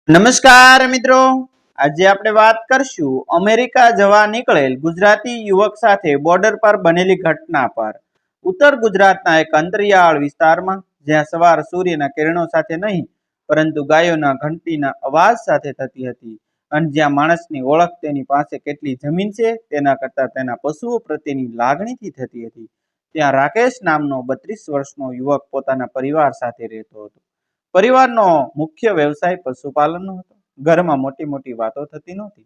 નમસ્કાર મિત્રો, આજે આપણે વાત કરશું અમેરિકા જવા નીકળેલ ગુજરાતી યુવક સાથે બોર્ડર પર બનેલી ઘટના પર। ઉત્તર ગુજરાતના એક અંતરિયાળ વિસ્તારમાં જ્યાં સવાર સૂર્યના કિરણો સાથે નહીં પરંતુ ગાયોના ઘંટીના અવાજ સાથે થતી હતી અને જ્યાં માણસની ઓળખ તેની પાસે કેટલી જમીન છે તેના કરતાં તેના પશુઓ પ્રત્યેની લાગણીથી થતી હતી, ત્યાં રાકેશ નામનો 32 વર્ષનો યુવક પોતાના પરિવાર સાથે રહેતો હતો। પરિવારનો મુખ્ય વ્યવસાય પશુપાલનનો હતો। ઘરમાં મોટી મોટી વાતો થતી નહોતી,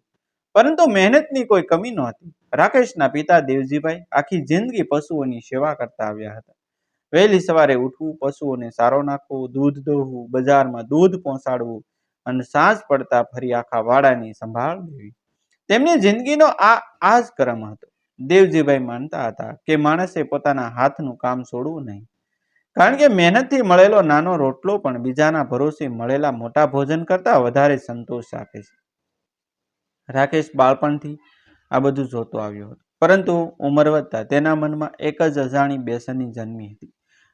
પરંતુ મહેનતની કોઈ કમી નહોતી। રાકેશના પિતા દેવજીભાઈ આખી જિંદગી પશુઓની સેવા કરતા આવ્યા હતા। વહેલી સવારે ઉઠવું, પશુઓને સારો નાખવો, દૂધ દોહવું, બજારમાં દૂધ પહોંચાડવું અને સાંજ પડતા ફરી આખા વાડાની સંભાળ લેવી, તેમની જિંદગીનો આ જ ક્રમ હતો। દેવજીભાઈ માનતા હતા કે માણસે પોતાના હાથનું કામ છોડવું નહીં, કારણ કે મહેનતથી મળેલો નાનો રોટલો પણ બીજાના ભરોસે મળેલા મોટા ભોજન કરતાં વધારે સંતોષ આપે છે। રાકેશ બાળપણથી આ બધું જોતો આવ્યો હતો, પરંતુ ઉંમર વધતા તેના મનમાં એક જ અજાણી બેચેની જન્મી હતી।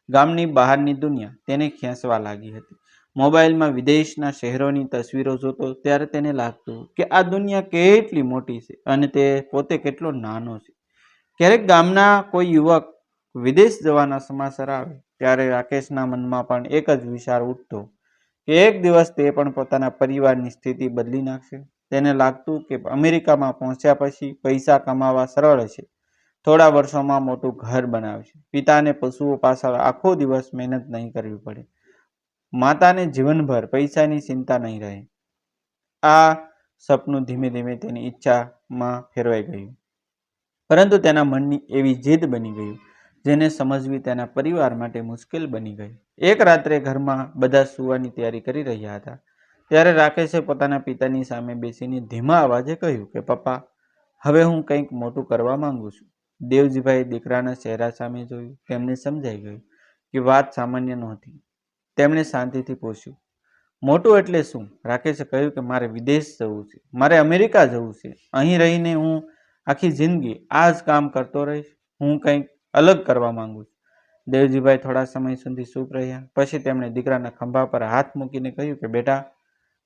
ગામની બહારની દુનિયા તેને ખેંચવા લાગી હતી। મોબાઈલમાં વિદેશના શહેરોની તસવીરો જોતો ત્યારે તેને લાગતું કે આ દુનિયા કેટલી મોટી છે અને તે પોતે કેટલો નાનો છે। ક્યારેક ગામના કોઈ યુવક વિદેશ જવાના સમાચાર આવે ત્યારે રાકેશના મનમાં પણ એક જ વિચાર ઉઠતો કે એક દિવસ તે પણ પોતાના પરિવારની સ્થિતિ બદલી નાખશે। તેને લાગતું કે અમેરિકામાં પહોંચ્યા પછી પૈસા કમાવા સરળ છે, થોડા વર્ષોમાં મોટું ઘર બનાવશે, પિતાને પશુઓ પાછળ આખો દિવસ મહેનત નહીં કરવી પડે, માતાને જીવનભર પૈસાની ચિંતા નહીં રહે। આ સપનું ધીમે ધીમે તેની ઈચ્છામાં ફેરવાઈ ગયું, પરંતુ તેના મનની એવી જીદ બની ગયું જેને સમજવી તેના પરિવાર માટે મુશ્કેલ બની ગઈ। એક રાત્રે ઘરમાં બધા સૂવાની તૈયારી કરી રહ્યા હતા ત્યારે રાકેશે પોતાના પિતાની સામે બેસીને ધીમા અવાજે કહ્યું કે પપ્પા, હવે હું કંઈક મોટું કરવા માંગુ છું। દેવજીભાઈ દીકરાના ચહેરા સામે જોયું, તેમને સમજાઈ ગયું કે વાત સામાન્ય નહોતી। તેમણે શાંતિથી પૂછ્યું, મોટું એટલે શું? રાકેશે કહ્યું કે મારે વિદેશ જવું છે, મારે અમેરિકા જવું છે, અહીં રહીને હું આખી જિંદગી આ જ કામ કરતો રહીશ, હું કંઈક અલગ કરવા માંગુ છું। દેવજીભાઈ થોડા સમય સુધી ચૂપ રહ્યા, પછી તેમણે દીકરાના ખંભા પર હાથ મૂકીને કહ્યું કે બેટા,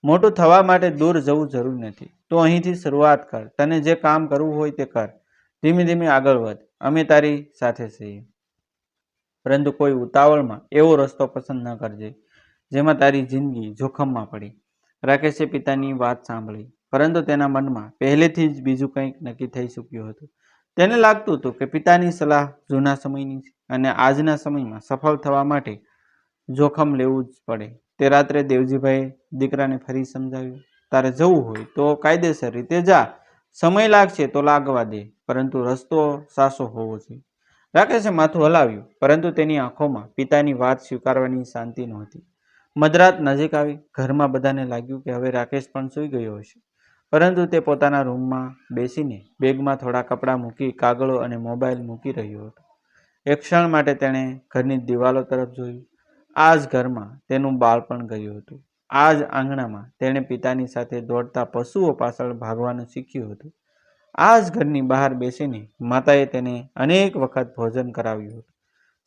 મોટું થવા માટે દૂર જવું જરૂરી નથી, તું અહીંથી શરૂઆત કર, તને જે કામ કરવું હોય તે કર, ધીમે ધીમે આગળ વધ, અમે તારી સાથે છીએ, પરંતુ કોઈ ઉતાવળમાં એવો રસ્તો પસંદ ન કરજે જેમાં તારી જિંદગી જોખમમાં પડી। રાકેશે પિતાની વાત સાંભળી, પરંતુ તેના મનમાં પહેલેથી જ બીજું કંઈક નક્કી થઈ ચૂક્યું હતું। તેને લાગતું હતું કે પિતાની સલાહ જૂના સમયની છે અને આજના સમયમાં સફળ થવા માટે જોખમ લેવું જ પડે। તે રાત્રે દેવજીભાઈએ દીકરાને ફરી સમજાવ્યું, તારે જવું હોય તો કાયદેસર રીતે જા, સમય લાગશે તો લાગવા દે, પરંતુ રસ્તો સાચો હોવો જોઈએ। રાકેશે માથું હલાવ્યું, પરંતુ તેની આંખોમાં પિતાની વાત સ્વીકારવાની શાંતિ નહોતી। મધરાત નજીક આવી, ઘરમાં બધાને લાગ્યું કે હવે રાકેશ પણ સૂઈ ગયો હશે, પરંતુ તે પોતાના રૂમમાં બેસીને બેગમાં થોડા કપડાં મૂકી કાગળો અને મોબાઈલ મૂકી રહ્યો હતો। એક ક્ષણ માટે તેણે ઘરની દિવાલો તરફ જોયું। આ જ ઘરમાં તેનું બાળપણ ગયું હતું, આ જ આંગણામાં તેણે પિતાની સાથે દોડતા પશુઓ પાછળ ભાગવાનું શીખ્યું હતું, આ જ ઘરની બહાર બેસીને માતાએ તેને અનેક વખત ભોજન કરાવ્યું હતું,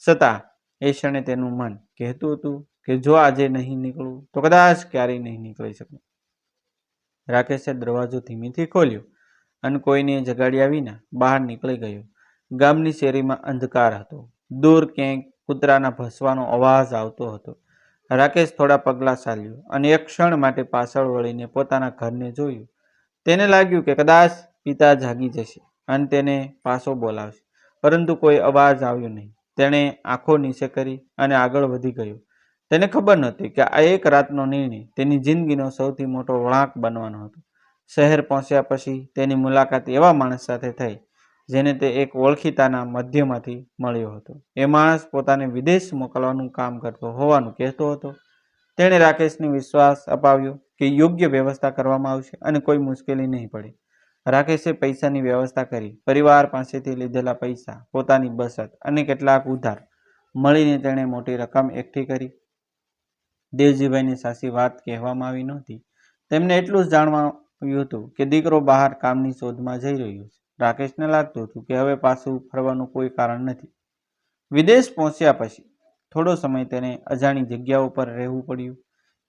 છતાં એ ક્ષણે તેનું મન કહેતું હતું કે જો આજે નહીં નીકળું તો કદાચ ક્યારેય નહીં નીકળી શકું। રાકેશે દરવાજો ધીમેથી ખોલ્યો અને કોઈને જગાડ્યા વિના બહાર નીકળી ગયો। ગામની શેરીમાં અંધકાર હતો, દૂર ક્યાંક કૂતરાના ભસવાનો અવાજ આવતો હતો। રાકેશ થોડા પગલાં ચાલ્યો અને એક ક્ષણ માટે પાછળ વળીને પોતાના ઘરને જોયું। તેને લાગ્યું કે કદાચ પિતા જાગી જશે અને તેને પાછો બોલાવશે, પરંતુ કોઈ અવાજ આવ્યો નહીં। તેણે આંખો નીચે કરી અને આગળ વધી ગયો। તેને ખબર નહોતી કે આ એક રાતનો નિર્ણય તેની જિંદગીનો સૌથી મોટો વળાંક બનવાનો હતો। શહેર પહોંચ્યા પછી તેની મુલાકાત એવા માણસ સાથે થઈ જેને તે એક ઓળખીતાના મધ્યમાંથી મળ્યો હતો। એ માણસ પોતાને વિદેશ મોકલવાનું કામ કરતો હોવાનું કહેતો હતો। તેણે રાકેશને વિશ્વાસ અપાવ્યો કે યોગ્ય વ્યવસ્થા કરવામાં આવશે અને કોઈ મુશ્કેલી નહીં પડે। રાકેશે પૈસાની વ્યવસ્થા કરી, પરિવાર પાસેથી લીધેલા પૈસા, પોતાની બચત અને કેટલાક ઉધાર મળીને તેણે મોટી રકમ એકઠી કરી। દેવજીભાઈને સાચી વાત કહેવામાં આવી નહોતી, તેમને એટલું જ જાણવાયું હતું કે દીકરો બહાર કામની શોધમાં જઈ રહ્યો છે। રાકેશને લાગતું હતું કે હવે પાછું ફરવાનું કોઈ કારણ નથી। વિદેશ પહોંચ્યા પછી થોડો સમય તેને અજાણી જગ્યાઓ પર રહેવું પડ્યું।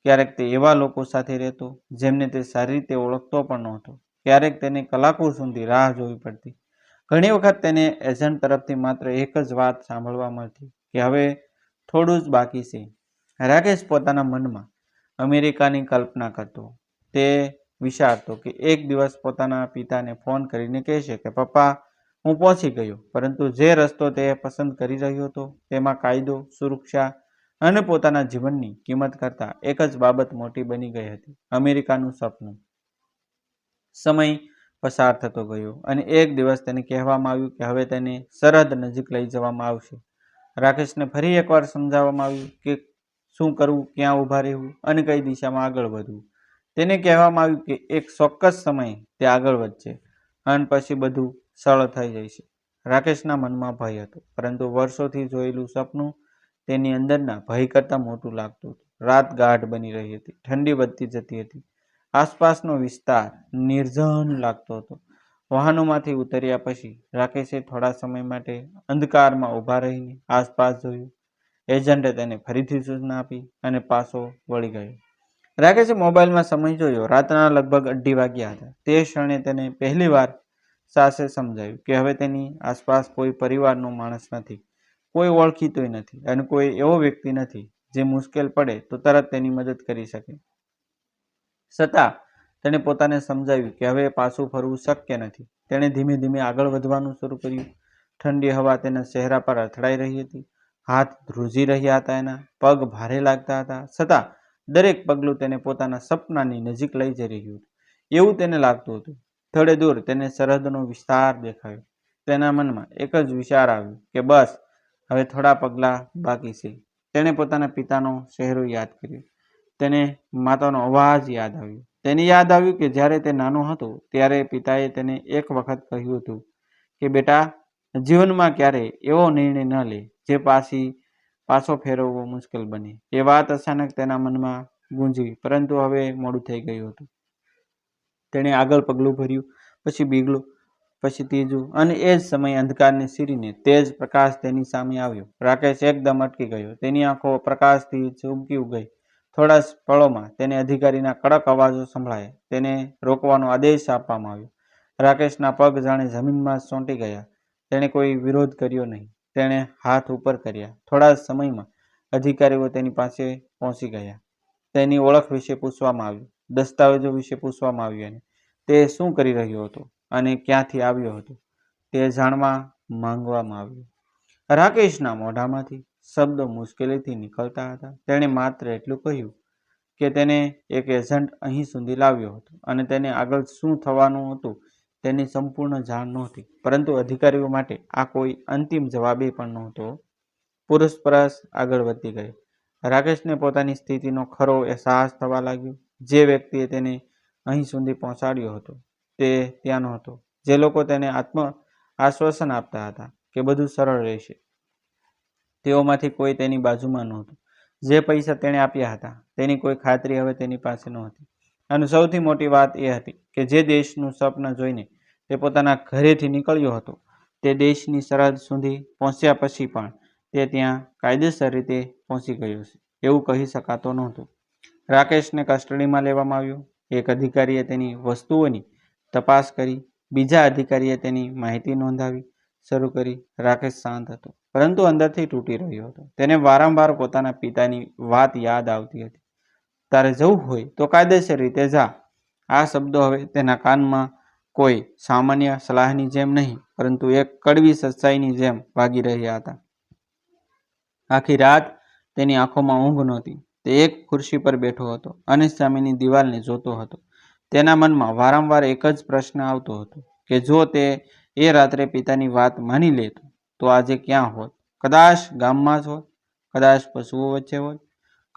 ક્યારેક તે એવા લોકો સાથે રહેતો જેમને તે સારી રીતે ઓળખતો પણ નહોતો. ક્યારેક તેને કલાકો સુધી રાહ જોવી પડતી. ઘણી વખત તેને એજન્ટ તરફથી માત્ર એક જ વાત સાંભળવા મળતી કે હવે થોડું જ બાકી છે. રાકેશ પોતાના મનમાં અમેરિકાની કલ્પના કરતો. તે વિચારતો કે એક દિવસ પોતાના પિતાને ફોન કરીને કહેશે કે પપ્પા, હું પહોંચી ગયો. પરંતુ જે રસ્તો તે પસંદ કરી રહ્યો હતો તેમાં કાયદો, સુરક્ષા અને પોતાના જીવનની કિંમત કરતાં એક જ બાબત મોટી બની ગઈ હતી: અમેરિકાનું સપનું. સમય પસાર થતો ગયો અને એક દિવસ તેને કહેવામાં આવ્યું કે હવે તેને સરહદ નજીક લઈ જવામાં આવશે. રાકેશને ફરી એકવાર સમજાવવામાં આવ્યું કે શું કરવું, ક્યાં ઊભા રહેવું અને કઈ દિશામાં આગળ વધવું. તેને કહેવામાં આવ્યું કે એક ચોક્કસ સમયે તે આગળ વધશે અને પછી બધું સરળ થઈ જશે. રાકેશના મનમાં ભય હતો, પરંતુ વર્ષોથી જોયેલું સપનું તેની અંદરના ભય કરતાં મોટું લાગતું હતું. રાત ગાઢ બની રહી હતી, ઠંડી વધતી જતી હતી. આસપાસનો વિસ્તાર નિર્જન લાગતો હતો. વાહનોમાંથી ઉતર્યા પછી રાકેશે થોડા સમય માટે અંધકારમાં ઊભા રહીને આસપાસ જોયું. એજન્ટે તેને ફરીથી સૂચના આપી અને પાછો વળી ગયો. રાકેશે મોબાઈલમાં સમય જોયો. રાતના લગભગ 2:30 વાગ્યા હતા. તે ક્ષણે તેને પહેલીવાર સાસે સમજાયું કે હવે તેની આસપાસ કોઈ પરિવારનો માણસ નથી, કોઈ ઓળખીતોય નથી અને કોઈ એવો વ્યક્તિ નથી જે મુશ્કેલ પડે તો તરત તેની મદદ કરી શકે. છતાં તેણે પોતાને સમજાવ્યું કે હવે પાછું ફરવું શક્ય નથી. તેણે ધીમે ધીમે આગળ વધવાનું શરૂ કર્યું. ઠંડી હવા તેના ચહેરા પર અથડાઈ રહી હતી. હાથ ધ્રુજી રહ્યા હતા, એના પગ ભારે લાગતા હતા. છતાં દરેક પગલું તેને પોતાના સપનાની નજીક લઈ જઈ રહ્યું હતું એવું તેને લાગતું હતું. થોડે દૂર તેને સરહદનો વિસ્તાર દેખાયો. તેના મનમાં એક જ વિચાર આવ્યો કે બસ હવે થોડા પગલાં બાકી છે. તેણે પોતાના પિતાનો ચહેરો યાદ કર્યો. તેને માતાનો અવાજ યાદ આવ્યો. તેને યાદ આવ્યું કે જ્યારે તે નાનો હતો ત્યારે પિતાએ તેને એક વખત કહ્યું હતું કે બેટા, જીવનમાં ક્યારેય એવો નિર્ણય ન લે જે પાછો ફેરવવો મુશ્કેલ બને. એ વાત અચાનક તેના મનમાં ગુંજી, પરંતુ હવે મોડું થઈ ગયું હતું. તેણે આગળ પગલું ભર્યું, પછી બીજું, પછી ત્રીજું, અને એ જ સમયે અંધકારને ચીરીને તેજ પ્રકાશ તેની સામે આવ્યો. રાકેશ એકદમ અટકી ગયો. તેની આંખો પ્રકાશથી ચમકી ગઈ. થોડા પળોમાં તેને અધિકારીના કડક અવાજો સંભળાયા. તેને રોકવાનો આદેશ આપવામાં આવ્યો. રાકેશના પગ જાણે જમીનમાં ચોંટી ગયા. તેણે કોઈ વિરોધ કર્યો નહીં. તેણે હાથ ઉપર કર્યા. થોડા સમયમાં અધિકારીઓ તેની પાસે પહોંચી ગયા. તેની ઓળખ વિશે પૂછવામાં આવ્યું, દસ્તાવેજો વિશે પૂછવામાં આવ્યું અને તે શું કરી રહ્યો હતો અને ક્યાંથી આવ્યો હતો તે જાણવા માંગવામાં આવ્યું. રાકેશના મોઢામાંથી શબ્દો મુશ્કેલીથી નીકળતા હતા. તેણે માત્ર એટલું કહ્યું કે તેને એક એજન્ટ અહીં સુધી લાવ્યો હતો અને તેને આગળ શું થવાનું હતું તેની સંપૂર્ણ જાણ નહોતી. પરંતુ અધિકારીઓ માટે આ કોઈ અંતિમ જવાબે પણ નહોતો. પૂછપરછ આગળ વધતી ગઈ. રાકેશને પોતાની સ્થિતિનો ખરો અહેસાસ થવા લાગ્યો. જે વ્યક્તિએ તેને અહીં સુધી પહોંચાડ્યો હતો તે ત્યાં નહોતો. જે લોકો તેને આશ્વાસન આપતા હતા કે બધું સરળ રહેશે, તેઓમાંથી કોઈ તેની બાજુમાં નહોતું. જે પૈસા તેણે આપ્યા હતા તેની કોઈ ખાતરી હવે તેની પાસે નહોતી. અને સૌથી મોટી વાત એ હતી કે જે દેશનું સપનું જોઈને તે પોતાના ઘરેથી નીકળ્યો હતો તે દેશની સરહદ સુધી પહોંચ્યા પછી પણ તે ત્યાં કાયદેસર રીતે પહોંચી ગયો છે એવું કહી શકાતું નહોતું. રાકેશને કસ્ટડીમાં લેવામાં આવ્યો. એક અધિકારીએ તેની વસ્તુઓની તપાસ કરી. બીજા અધિકારીએ તેની માહિતી નોંધાવી શરૂ કરી. રાકેશ શાંત હતો, પરંતુ અંદરથી તૂટી રહ્યો હતો. તેને વારંવાર પોતાના પિતાની વાત યાદ આવતી હતી. તારે જવું હોય તો કાયદેસર રીતે જા. આ શબ્દો હવે તેના કાનમાં કોઈ સામાન્ય સલાહની જેમ નહીં, પરંતુ એક કડવી સચ્ચાઈની જેમ વાગી રહ્યા હતા. આખી રાત તેની આંખોમાં ઊંઘ નહોતી. તે એક ખુરશી પર બેઠો હતો અને સામેની દિવાલને જોતો હતો. તેના મનમાં વારંવાર એક જ પ્રશ્ન આવતો હતો કે જો તે એ રાત્રે પિતાની વાત માની લેત તો આજે ક્યાં હોત? કદાચ ગામમાં જ હોત, કદાચ પશુઓ વચ્ચે હોત,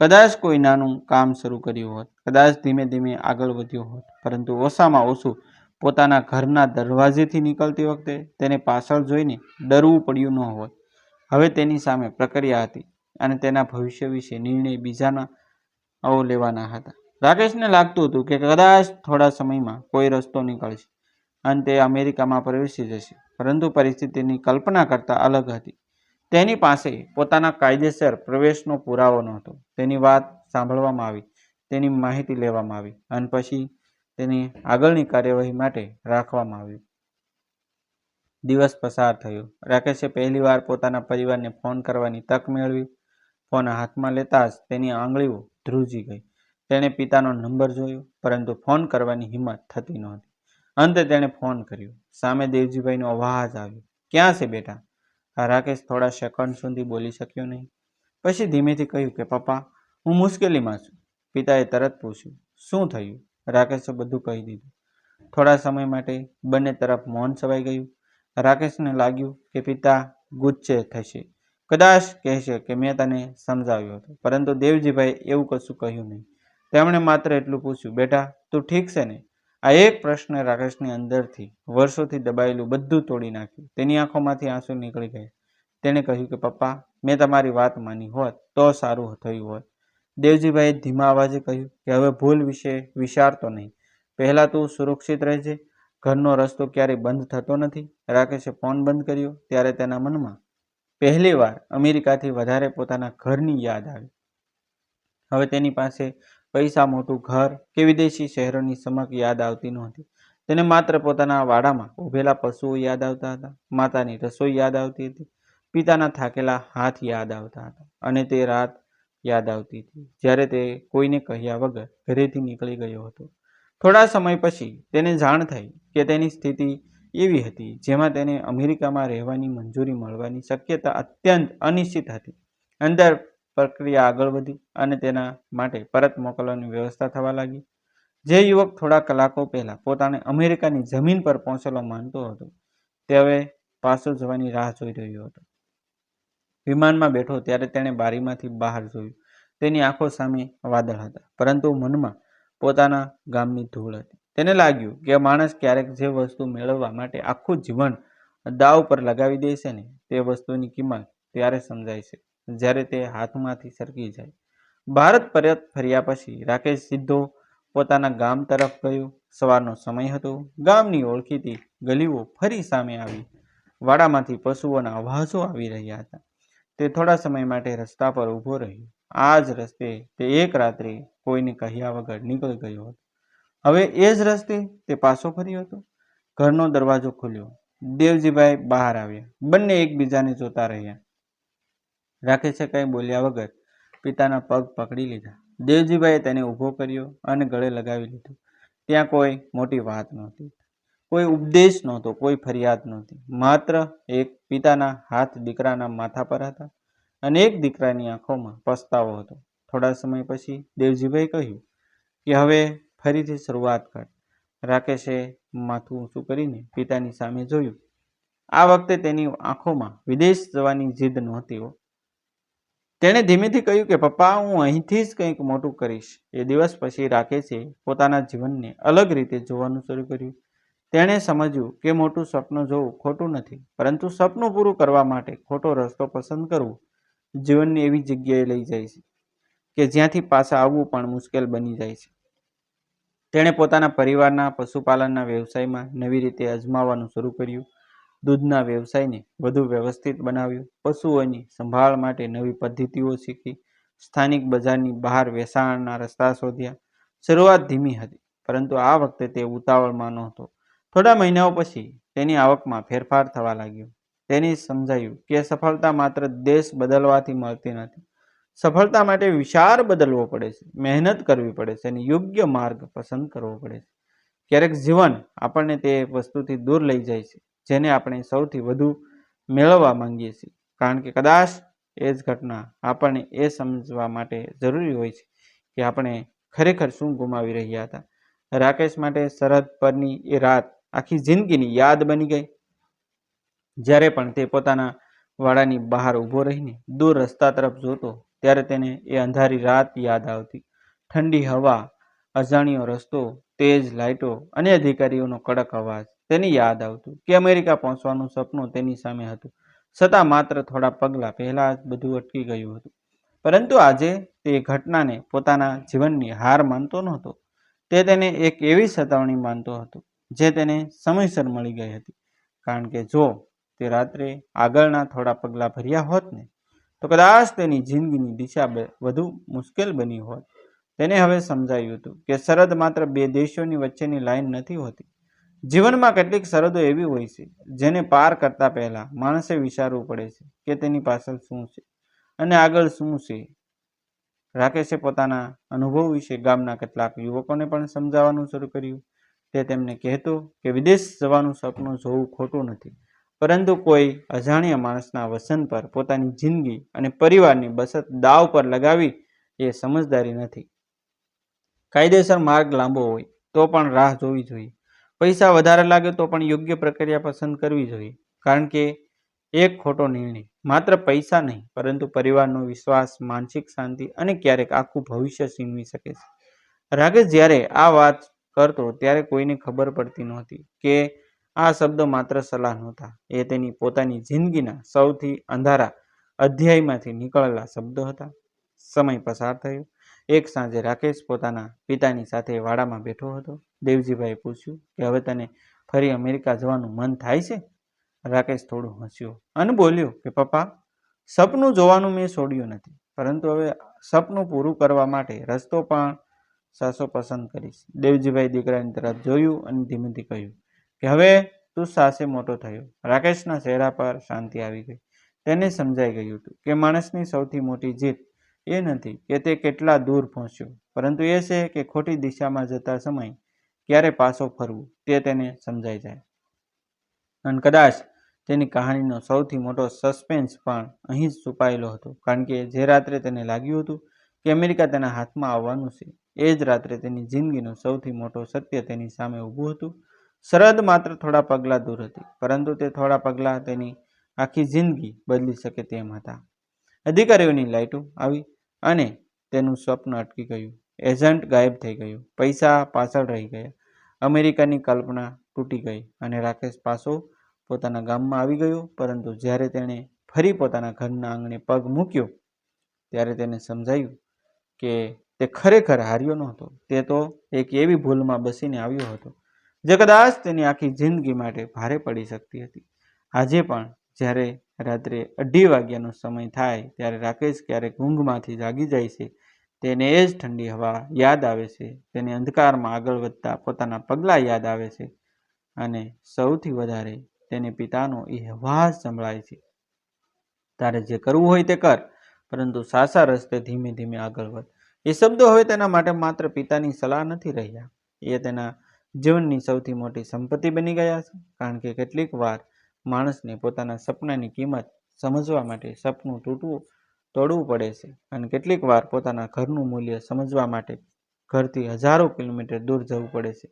કદાચ કોઈ નાનું કામ શરૂ કર્યું હોત, કદાચ ધીમે ધીમે આગળ વધ્યો હોત. પરંતુ ઓછામાં ઓછું પોતાના ઘરના દરવાજેથી નીકળતી વખતે તેને પાછળ જોઈને ડરવું પડ્યું ન હોત. હવે તેની સામે પ્રક્રિયા હતી અને તેના ભવિષ્ય વિશે નિર્ણય બીજાઓ લેવાના હતા. રાકેશને લાગતું હતું કે કદાચ થોડા સમયમાં કોઈ રસ્તો નીકળશે અને તે અમેરિકામાં પ્રવેશી જશે. પરંતુ પરિસ્થિતિની કલ્પના કરતાં અલગ હતી. તેની પાસે પોતાના કાયદેસર પ્રવેશનો પુરાવો નહોતો. તેની વાત સાંભળવામાં આવી તેની માહિતી લેવામાં આવી અને પછી તેની આગળની કાર્યવાહી માટે રાખવામાં આવ્યું. દિવસ પસાર થયો. રાકેશે પહેલીવાર પોતાના પરિવારને ફોન કરવાની તક મેળવી. ફોન હાથમાં લેતા જ તેની આંગળીઓ ધ્રુજી ગઈ. તેણે પિતાનો નંબર જોયો, પરંતુ ફોન કરવાની હિંમત થતી નહોતી. અંતે તેણે ફોન કર્યો. સામે દેવજીભાઈનો અવાજ આવ્યો. ક્યાં છે બેટા? રાકેશ થોડા સેકન્ડ સુધી બોલી શક્યો નહીં. પછી ધીમેથી કહ્યું કે પપ્પા, હું મુશ્કેલીમાં છું. પિતાએ તરત પૂછ્યું, શું થયું? રાકેશે બધું કહી દીધું. થોડા સમય માટે બંને તરફ મૌન છવાઈ ગયું. રાકેશને લાગ્યું કે પિતા ગુસ્સે થશે, કદાચ કહેશે કે મેં તને સમજાવ્યો હતો. પરંતુ દેવજીભાઈ એવું કશું કહ્યું નહીં. તેમણે માત્ર એટલું પૂછ્યું, બેટા તું ઠીક છે ને? આ એક પ્રશ્ન રાકેશની અંદરથી વર્ષોથી દબાયેલું બધું તોડી નાખ્યું. તેની આંખોમાંથી આંસુ નીકળી ગયા. તેણે કહ્યું કે પપ્પા, મેં તમારી વાત માની હોત તો સારું થયું હોત. દેવજીભાઈએ ધીમા અવાજે કહ્યું કે હવે ભૂલ વિશે વિચારતો નહીં. પહેલાં તું સુરક્ષિત રહેજે. ઘરનો રસ્તો ક્યારેય બંધ થતો નથી. રાકેશે ફોન બંધ કર્યો ત્યારે તેના મનમાં પહેલીવાર અમેરિકાથી વધારે પોતાના ઘરની યાદ આવી. હવે તેની પાસે પૈસા, મોટું ઘર કે વિદેશી શહેરોની ચમક યાદ આવતી નહોતી. તેને માત્ર પોતાના વાડામાં ઉભેલા પશુઓ યાદ આવતા હતા, માતાની રસોઈ યાદ આવતી હતી, પિતાના થાકેલા હાથ યાદ આવતા હતા અને તે રાત યાદ આવતી હતી જ્યારે તે કોઈને કહ્યા વગર ઘરેથી નીકળી ગયો હતો. થોડા સમય પછી તેને જાણ થઈ કે તેની સ્થિતિ એવી હતી જેમાં તેને અમેરિકામાં રહેવાની મંજૂરી મળવાની શક્યતા અત્યંત અનિશ્ચિત હતી. અંદર પ્રક્રિયા આગળ વધી અને તેના માટે પરત મોકલવાની વ્યવસ્થા થવા લાગી. જે યુવક થોડા કલાકો પહેલા પોતાને અમેરિકાની જમીન પર પહોંચેલો માનતો હતો, તે હવે પાછો જવાની રાહ જોઈ રહ્યો હતો. વિમાનમાં બેઠો ત્યારે તેણે બારીમાંથી બહાર જોયું. તેની આંખો સામે વાદળ હતા, પરંતુ મનમાં પોતાના ગામની ધૂળ હતી. તેને લાગ્યું કે માણસ ક્યારેક જે વસ્તુ મેળવવા માટે આખું જીવન દાવ પર લગાવી દે છે ને, તે વસ્તુની કિંમત ત્યારે સમજાય છે જ્યારે તે હાથમાંથી સરકી જાય. ભારત પરત ફર્યા પછી રાકેશ સીધો પોતાના ગામ તરફ ગયો. સવારનો સમય હતો. ગામની ઓળખીતી ગલીઓ ફરી સામે આવી. વાડામાંથી પશુઓના અવાજો આવી રહ્યા હતા. તે થોડા સમય માટે રસ્તા પર ઊભો રહ્યો. આ જ રસ્તે તે એક રાત્રે કોઈને કહ્યા વગર નીકળી ગયો હતો. હવે એ જ રસ્તે તે પાછો ફર્યો હતો. ઘરનો દરવાજો ખુલ્યો. દેવજીભાઈ બહાર આવ્યા. બંને એકબીજાને જોતા રહ્યા. રાકેશે કંઈ બોલ્યા વગર પિતાના પગ પકડી લીધા. દેવજીભાઈએ તેને ઊભો કર્યો અને ગળે લગાવી લીધો. ત્યાં કોઈ મોટી વાત નહોતી, કોઈ ઉપદેશ નહોતો, કોઈ ફરિયાદ નહોતી. માત્ર એક પિતાના હાથ દીકરાના માથા પર હતા અને એક દીકરાની આંખોમાં પસ્તાવો હતો. થોડા સમય પછી દેવજીભાઈ કહ્યું કે હવે ફરીથી શરૂઆત કર. રાકેશે માથું ઊંચું કરીને પિતાની સામે જોયું. આ વખતે તેની આંખોમાં વિદેશ જવાની જીદ નહોતી. તેણે ધીમેથી કહ્યું કે પપ્પા, હું અહીંથી જ કંઈક મોટું કરીશ. એ દિવસ પછી રાકેશે પોતાના જીવનને અલગ રીતે જોવાનું શરૂ કર્યું. તેણે સમજ્યું કે મોટું સપનું જોવું ખોટું નથી, પરંતુ સપનું પૂરું કરવા માટે ખોટો રસ્તો પસંદ કરવો જીવનની એવી જગ્યાએ લઈ જાય છે કે જ્યાંથી પાછા આવવું પણ મુશ્કેલ બની જાય છે. તેણે પોતાના પરિવારના પશુપાલનના વ્યવસાયમાં નવી રીતે અજમાવવાનું શરૂ કર્યું. દૂધના વ્યવસાયને વધુ વ્યવસ્થિત બનાવ્યું. પશુઓની સંભાળ માટે નવી પદ્ધતિઓ શીખી. સ્થાનિક બજારની બહાર વેચાણના રસ્તા શોધ્યા. શરૂઆત ધીમી હતી, પરંતુ આ વખતે તે ઉતાવળમાં નહોતો. થોડા મહિનાઓ પછી તેની આવકમાં ફેરફાર થવા લાગ્યો. તેને સમજાયું કે સફળતા માત્ર દેશ બદલવાથી મળતી નથી. સફળતા માટે વિચાર બદલવો પડે છે, મહેનત કરવી પડે છે અને યોગ્ય માર્ગ પસંદ કરવો પડે છે. ક્યારેક જીવન આપણને તે વસ્તુથી દૂર લઈ જાય છે જેને આપણે સૌથી વધુ મેળવવા માંગીએ છીએ, કારણ કે કદાચ એ જ ઘટના આપણને એ સમજવા માટે જરૂરી હોય છે કે આપણે ખરેખર શું ગુમાવી રહ્યા હતા. રાકેશ માટે સરહદ પરની એ રાત આખી જિંદગીની યાદ બની ગઈ. જ્યારે પણ તે પોતાના વાડાની બહાર ઊભો રહીને દૂર રસ્તા તરફ જોતો, ત્યારે તેને એ અંધારી રાત યાદ આવતી. ઠંડી હવા, અજાણ્યો રસ્તો, તેજ લાઇટો અને અધિકારીઓનો કડક અવાજ. તેને યાદ આવતું કે અમેરિકા પહોંચવાનું સપનું તેની સામે હતું, છતાં માત્ર થોડા પગલાં પહેલાં જ બધું અટકી ગયું હતું. પરંતુ આજે તે ઘટનાને પોતાના જીવનની હાર માનતો નહોતો. તે તેને એક એવી સતાવણી માનતો હતો જે તેને સમયસર મળી ગઈ હતી. કારણ કે જો તે રાત્રે આગળના થોડા પગલાં ભર્યા હોત ને, તો કદાચ તેની જિંદગીની દિશા વધુ મુશ્કેલ બની હોત. તેને હવે સમજાયું હતું કે સરહદ માત્ર બે દેશોની વચ્ચેની લાઈન નથી હોતી. જીવનમાં કેટલીક સરહદો એવી હોય છે જેને પાર કરતા પહેલા માણસે વિચારવું પડે છે કે તેની પાછળ શું છે અને આગળ શું છે. રાકેશે પોતાના અનુભવ વિશે ગામના કેટલાક યુવકોને પણ સમજાવવાનું શરૂ કર્યું. તે તેમને કહેતો કે વિદેશ જવાનું સપનું જોવું ખોટું નથી, પરંતુ કોઈ અજાણ્યા માણસના વસન પર પોતાની જિંદગી અને પરિવારની બચત દાવ પર લગાવી એ સમજદારી નથી. કાયદેસર માર્ગ લાંબો હોય તો પણ રાહ જોવી જોઈએ. પૈસા વધારે લાગે તો પણ યોગ્ય પ્રક્રિયા પસંદ કરવી જોઈએ, કારણ કે એક ખોટો નિર્ણય માત્ર પૈસા નહીં પરંતુ પરિવારનો વિશ્વાસ, માનસિક શાંતિ અને ક્યારેક આખું ભવિષ્ય છીનવી શકે છે. રાકેશ જ્યારે આ વાત કરતો ત્યારે કોઈને ખબર પડતી નહોતી કે આ શબ્દો માત્ર સલાહ નહોતા, એ તેની પોતાની જિંદગીના સૌથી અંધારા અધ્યાયમાંથી નીકળેલા શબ્દો હતા. સમય પસાર થયો. એક સાંજે રાકેશ પોતાના પિતાની સાથે વાડામાં બેઠો હતો. દેવજીભાઈએ પૂછ્યું કે હવે તને ફરી અમેરિકા જવાનું મન થાય છે? રાકેશ થોડું હસ્યો અને બોલ્યો કે પપ્પા, સપનું જોવાનું મેં છોડ્યું નથી, પરંતુ હવે સપનું પૂરું કરવા માટે રસ્તો પણ સાચો પસંદ કરીશ. દેવજીભાઈ દીકરાની તરફ જોયું અને ધીમેથી કહ્યું કે હવે તું સાસે મોટો થયો. રાકેશના ચહેરા પર શાંતિ આવી ગઈ. તેને સમજાઈ ગયું હતું કે માણસની સૌથી મોટી જીત એ નથી કે તે કેટલા દૂર પહોંચ્યો, પરંતુ એ છે કે ખોટી દિશામાં જતા સમય ક્યારે પાછો ફરવું તે તેને સમજાઈ જાય. અને કદાચ તેની કહાનીનો સૌથી મોટો સસ્પેન્સ પણ અહીં જ છુપાયેલો હતો, કારણ કે જે રાત્રે તેને લાગ્યું હતું કે અમેરિકા તેના હાથમાં આવવાનું છે, એ જ રાત્રે તેની જિંદગીનું સૌથી મોટું સત્ય તેની સામે ઊભું હતું. સરહદ માત્ર થોડા પગલાં દૂર હતી, પરંતુ તે થોડા પગલાં તેની આખી જિંદગી બદલી શકે તેમ હતા. અધિકારીઓની લાઇટો આવી અને તેનું સ્વપ્ન અટકી ગયું. એજન્ટ ગાયબ થઈ ગયો. પૈસા પાછળ રહી ગયા. અમેરિકાની કલ્પના તૂટી ગઈ અને રાકેશ પાછો પોતાના ગામમાં આવી ગયો. પરંતુ જ્યારે તેણે ફરી પોતાના ઘરના આંગણે પગ મૂક્યો ત્યારે તેને સમજાયું કે તે ખરેખર હાર્યો નહોતો. તે તો એક એવી ભૂલમાં બસીને આવ્યો હતો જે કદાચ તેની આખી જિંદગી માટે ભારે પડી શકતી હતી. આજે પણ જ્યારે રાત્રે 2:30 વાગ્યાનો સમય થાય ત્યારે રાકેશ ક્યારેક ઊંઘમાંથી જાગી જાય છે, તેને એ જ ઠંડી હવા યાદ આવે છે, તેને અંધકારમાં આગળ વધતા પોતાના પગલાં યાદ આવે છે અને સૌથી વધારે તેને પિતાનો એ અવાજ સંભળાય છે, તારે જે કરવું હોય તે કર, પરંતુ સાચા રસ્તે ધીમે ધીમે આગળ વધ. એ શબ્દો હવે તેના માટે માત્ર પિતાની સલાહ નથી રહ્યા, એ તેના જીવનની સૌથી મોટી સંપત્તિ બની ગયા છે. કારણ કે કેટલીક વાર માણસને પોતાના સપનાની કિંમત સમજવા માટે સપનું તોડવું પડે છે, અને કેટલીક વાર પોતાના ઘરનું મૂલ્ય સમજવા માટે ઘરથી હજારો કિલોમીટર દૂર જવું પડે છે.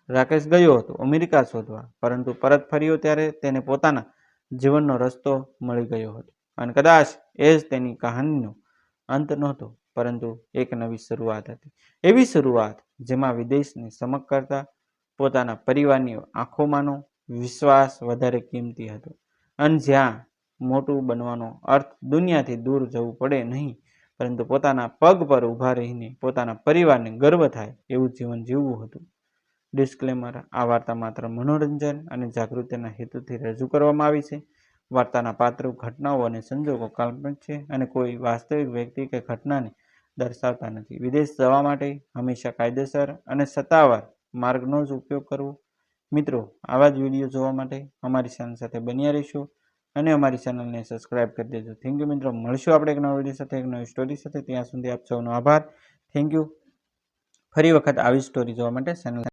રાકેશ ગયો હતો અમેરિકા શોધવા, પરંતુ પરત ફર્યો ત્યારે તેને પોતાના જીવનનો રસ્તો મળી ગયો હતો. અને કદાચ એ જ તેની કહાનીનો અંત નહોતો, પરંતુ એક નવી શરૂઆત હતી. એવી શરૂઆત જેમાં વિદેશની સમક કરતા પોતાના પરિવારની આંખોમાંનો વિશ્વાસ વધારે કિંમતી હતો, અને જ્યાં મોટું બનવાનો અર્થ દુનિયાથી દૂર જવું પડે નહીં, પરંતુ પોતાના પગ પર ઊભા રહીને પોતાના પરિવારને ગર્વ થાય એવું જીવન જીવવું હતું. ડિસ્ક્લેમર: આ વાર્તા માત્ર મનોરંજન અને જાગૃતિના હેતુથી રજૂ કરવામાં આવી છે. વાર્તાના પાત્રો, ઘટનાઓ અને સંજોગો કાલ્પનિક છે અને કોઈ વાસ્તવિક વ્યક્તિ કે ઘટનાને દર્શાવતા નથી. વિદેશ જવા માટે હંમેશા કાયદેસર અને સત્તાવાર માર્ગનો જ ઉપયોગ કરવો. મિત્રો, આવા જ વિડીયો જોવા માટે અમારી ચેનલ સાથે બન્યા રહેશો અને અમારી ચેનલને સબસ્ક્રાઇબ કરી દેજો. થેન્ક યુ મિત્રો. મળશું આપણે એક નવા વિડીયો સાથે, એક નવી સ્ટોરી સાથે. ત્યાં સુધી આપ સૌનો આભાર. Thank you. ફરી વખત આવી સ્ટોરી જોવા માટે ચેનલ